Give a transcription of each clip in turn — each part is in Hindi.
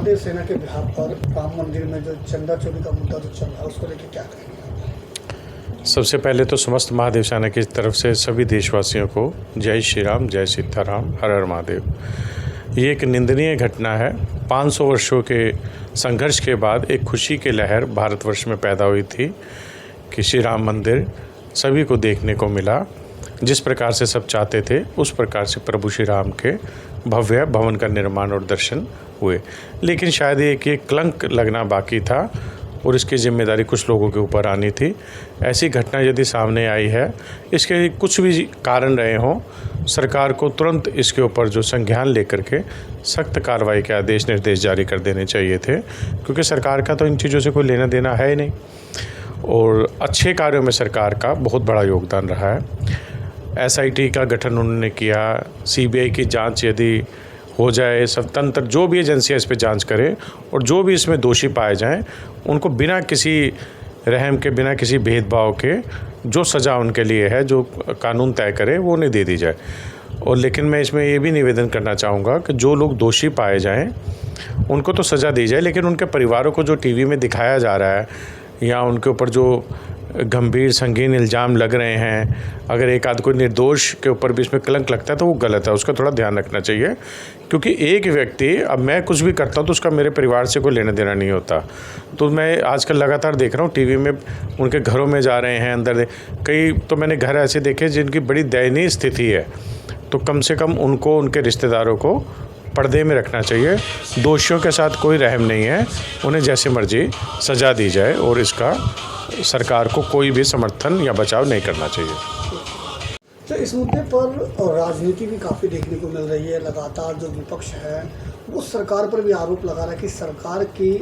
महादेव सेना के बिहार पर राम मंदिर में जो चंदा चोरी का मुद्दा जो चल रहा है उसको लेकर क्या कहेंगे? सबसे पहले तो समस्त महादेव सेना की तरफ से सभी देशवासियों को जय श्री राम, जय सीताराम, हर हर महादेव। ये एक निंदनीय घटना है। 500 वर्षों के संघर्ष के बाद एक खुशी की लहर भारतवर्ष में पैदा हुई थी कि श्री राम मंदिर सभी को देखने को मिला। जिस प्रकार से सब चाहते थे उस प्रकार से प्रभु श्री राम के भव्य भवन का निर्माण और दर्शन हुए। लेकिन शायद एक कलंक लगना बाकी था और इसकी जिम्मेदारी कुछ लोगों के ऊपर आनी थी। ऐसी घटना यदि सामने आई है, इसके कुछ भी कारण रहे हों, सरकार को तुरंत इसके ऊपर जो संज्ञान लेकर के सख्त कार्रवाई के आदेश निर्देश जारी कर देने चाहिए थे, क्योंकि सरकार का तो इन चीज़ों से कोई लेना देना है ही नहीं और अच्छे कार्यों में सरकार का बहुत बड़ा योगदान रहा है। SIT का गठन उन्होंने किया, CBI की जांच यदि हो जाए, सब तंत्र जो भी एजेंसियाँ इस पर जांच करें और जो भी इसमें दोषी पाए जाएं उनको बिना किसी रहम के, बिना किसी भेदभाव के जो सज़ा उनके लिए है, जो कानून तय करे, वो उन्हें दे दी जाए। और लेकिन मैं इसमें ये भी निवेदन करना चाहूँगा कि जो लोग दोषी पाए जाएं उनको तो सज़ा दी जाए, लेकिन उनके परिवारों को जो टीवी में दिखाया जा रहा है या उनके ऊपर जो गंभीर संगीन इल्ज़ाम लग रहे हैं, अगर एक आध कोई निर्दोष के ऊपर भी इसमें कलंक लगता है तो वो गलत है, उसका थोड़ा ध्यान रखना चाहिए। क्योंकि एक व्यक्ति, अब मैं कुछ भी करता हूँ तो उसका मेरे परिवार से कोई लेना देना नहीं होता। तो मैं आजकल लगातार देख रहा हूँ टीवी में उनके घरों में जा रहे हैं अंदर, कई तो मैंने घर ऐसे देखे जिनकी बड़ी दयनीय स्थिति है, तो कम से कम उनको, उनके रिश्तेदारों को पर्दे में रखना चाहिए। दोषियों के साथ कोई रहम नहीं है, उन्हें जैसे मर्जी सज़ा दी जाए और इसका सरकार को कोई भी समर्थन या बचाव नहीं करना चाहिए। तो इस मुद्दे पर राजनीति भी काफ़ी देखने को मिल रही है। लगातार जो विपक्ष है वो सरकार पर भी आरोप लगा रहा है कि सरकार की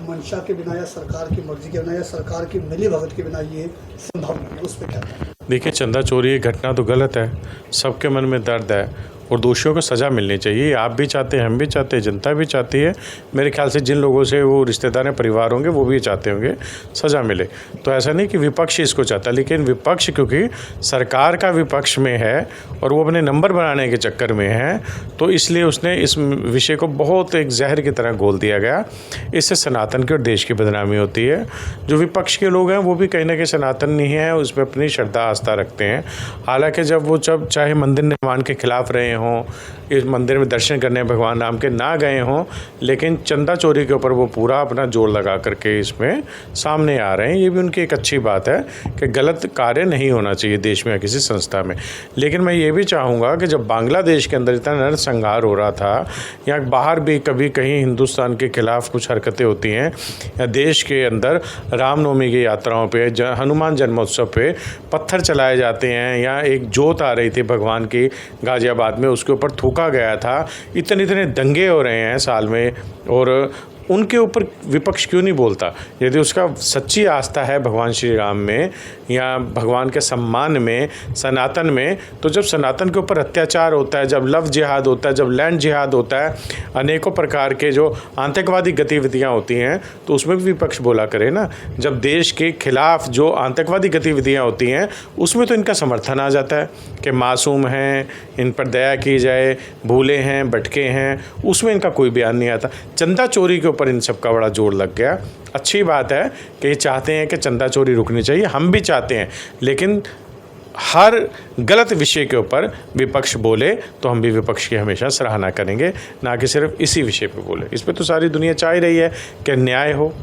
मंशा के बिना या सरकार की मर्जी के बिना या सरकार की मिलीभगत के बिना ये संभव नहीं है। उस पर क्या कहें? देखिए, चंदा चोरी घटना तो गलत है, सबके मन में दर्द है और दोषियों को सज़ा मिलनी चाहिए। आप भी चाहते हैं, हम भी चाहते हैं, जनता भी चाहती है। मेरे ख्याल से जिन लोगों से वो रिश्तेदार हैं, परिवार होंगे, वो भी चाहते होंगे सज़ा मिले। तो ऐसा नहीं कि विपक्ष इसको चाहता, लेकिन विपक्ष क्योंकि सरकार का विपक्ष में है और वो अपने नंबर बनाने के चक्कर में है, तो इसलिए उसने इस विषय को बहुत एक जहर की तरह घोल दिया गया। इससे सनातन की और देश की बदनामी होती है। जो विपक्ष के लोग हैं वो भी कहीं ना कहीं सनातन नहीं है, उसमें अपनी श्रद्धा आस्था रखते हैं। हालांकि जब चाहे मंदिर निर्माण के खिलाफ रहे हों, इस मंदिर में दर्शन करने भगवान राम के ना गए हों, लेकिन चंदा चोरी के ऊपर वो पूरा अपना जोर लगा करके इसमें सामने आ रहे हैं। ये भी उनकी एक अच्छी बात है कि गलत कार्य नहीं होना चाहिए देश में या किसी संस्था में। लेकिन मैं ये भी चाहूँगा कि जब बांग्लादेश के अंदर इतना नरसंहार हो रहा था, या बाहर भी कभी कहीं हिंदुस्तान के खिलाफ कुछ हरकतें होती हैं, या देश के अंदर रामनवमी की यात्राओं पर, हनुमान जन्मोत्सव पर पत्थर चलाए जाते हैं, या एक जोत आ रही थी भगवान की गाजियाबाद में, उसके ऊपर थूका गया था, इतने दंगे हो रहे हैं साल में, और उनके ऊपर विपक्ष क्यों नहीं बोलता? यदि उसका सच्ची आस्था है भगवान श्री राम में या भगवान के सम्मान में, सनातन में, तो जब सनातन के ऊपर अत्याचार होता है, जब लव जिहाद होता है, जब लैंड जिहाद होता है, अनेकों प्रकार के जो आतंकवादी गतिविधियां होती हैं, तो उसमें भी विपक्ष बोला करे ना। जब देश के खिलाफ जो आतंकवादी गतिविधियां होती हैं उसमें तो इनका समर्थन आ जाता है कि मासूम हैं, इन पर दया की जाए, भूले हैं, भटके हैं, उसमें इनका कोई बयान नहीं आता। चंदा चोरी के ऊपर इन सब का बड़ा जोर लग गया। अच्छी बात है कि ये चाहते हैं कि चंदा चोरी रुकनी चाहिए, हम भी चाहते हैं, लेकिन हर गलत विषय के ऊपर विपक्ष बोले तो हम भी विपक्ष की हमेशा सराहना करेंगे, ना कि सिर्फ इसी विषय पे बोले। इस पे तो सारी दुनिया चाह रही है कि न्याय हो।